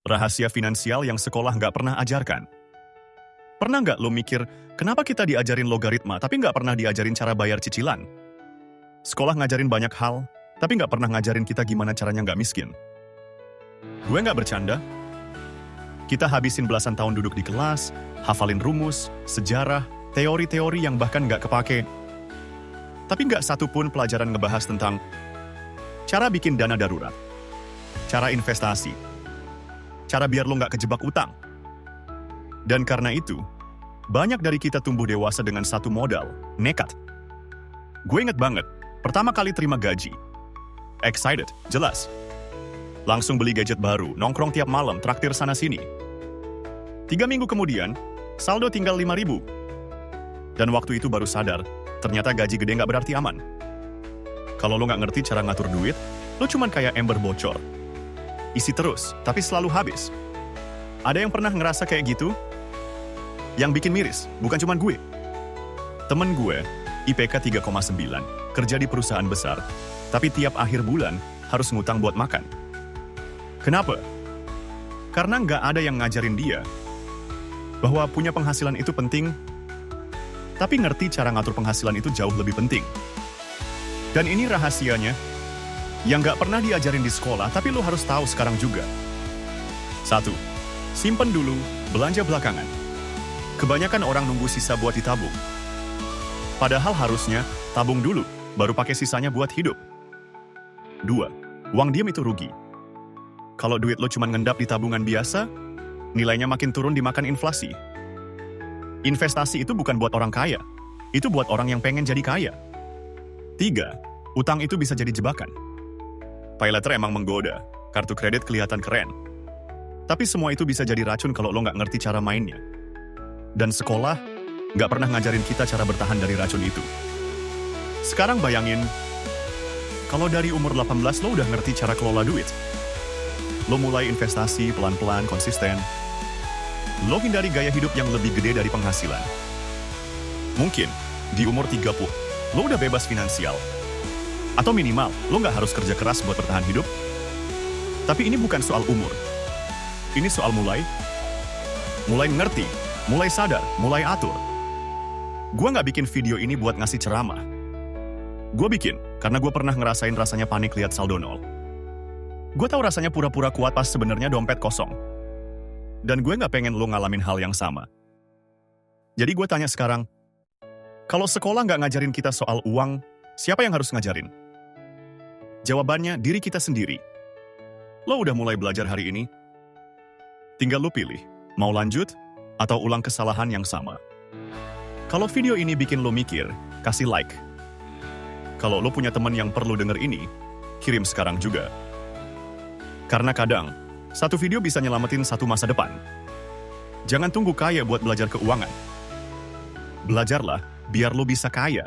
Rahasia finansial yang sekolah nggak pernah ajarkan. Pernah nggak lo mikir, kenapa kita diajarin logaritma tapi nggak pernah diajarin cara bayar cicilan? Sekolah ngajarin banyak hal, tapi nggak pernah ngajarin kita gimana caranya nggak miskin. Gue nggak bercanda. Kita habisin belasan tahun duduk di kelas, hafalin rumus, sejarah, teori-teori yang bahkan nggak kepake. Tapi nggak satu pun pelajaran ngebahas tentang cara bikin dana darurat, cara investasi, cara biar lo nggak kejebak utang. Dan karena itu, banyak dari kita tumbuh dewasa dengan satu modal, nekat. Gue inget banget, pertama kali terima gaji. Excited, jelas. Langsung beli gadget baru, nongkrong tiap malam, traktir sana-sini. 3 minggu kemudian, saldo tinggal 5.000. Dan waktu itu baru sadar, ternyata gaji gede nggak berarti aman. Kalau lo nggak ngerti cara ngatur duit, lo cuman kayak ember bocor. Isi terus, tapi selalu habis. Ada yang pernah ngerasa kayak gitu? Yang bikin miris, bukan cuman gue. Temen gue, IPK 3,9, kerja di perusahaan besar, tapi tiap akhir bulan harus ngutang buat makan. Kenapa? Karena nggak ada yang ngajarin dia bahwa punya penghasilan itu penting, tapi ngerti cara ngatur penghasilan itu jauh lebih penting. Dan ini rahasianya, yang nggak pernah diajarin di sekolah, tapi lo harus tahu sekarang juga. 1. Simpen dulu, belanja belakangan. Kebanyakan orang nunggu sisa buat ditabung. Padahal harusnya, tabung dulu, baru pakai sisanya buat hidup. 2. Uang diem itu rugi. Kalau duit lo cuma ngendap di tabungan biasa, nilainya makin turun dimakan inflasi. Investasi itu bukan buat orang kaya, itu buat orang yang pengen jadi kaya. 3. Utang itu bisa jadi jebakan. Paylater emang menggoda, kartu kredit kelihatan keren. Tapi semua itu bisa jadi racun kalau lo nggak ngerti cara mainnya. Dan sekolah nggak pernah ngajarin kita cara bertahan dari racun itu. Sekarang bayangin, kalau dari umur 18 lo udah ngerti cara kelola duit. Lo mulai investasi pelan-pelan, konsisten. Lo hindari gaya hidup yang lebih gede dari penghasilan. Mungkin, di umur 30, lo udah bebas finansial. Atau minimal, lo nggak harus kerja keras buat bertahan hidup. Tapi ini bukan soal umur. Ini soal mulai ngerti, mulai sadar, mulai atur. Gue nggak bikin video ini buat ngasih ceramah. Gue bikin karena gue pernah ngerasain rasanya panik lihat saldo nol. Gue tahu rasanya pura-pura kuat pas sebenarnya dompet kosong. Dan gue nggak pengen lo ngalamin hal yang sama. Jadi gue tanya sekarang, kalau sekolah nggak ngajarin kita soal uang, siapa yang harus ngajarin? Jawabannya, diri kita sendiri. Lo udah mulai belajar hari ini? Tinggal lo pilih, mau lanjut atau ulang kesalahan yang sama. Kalau video ini bikin lo mikir, kasih like. Kalau lo punya teman yang perlu denger ini, kirim sekarang juga. Karena kadang, satu video bisa nyelamatin satu masa depan. Jangan tunggu kaya buat belajar keuangan. Belajarlah, biar lo bisa kaya.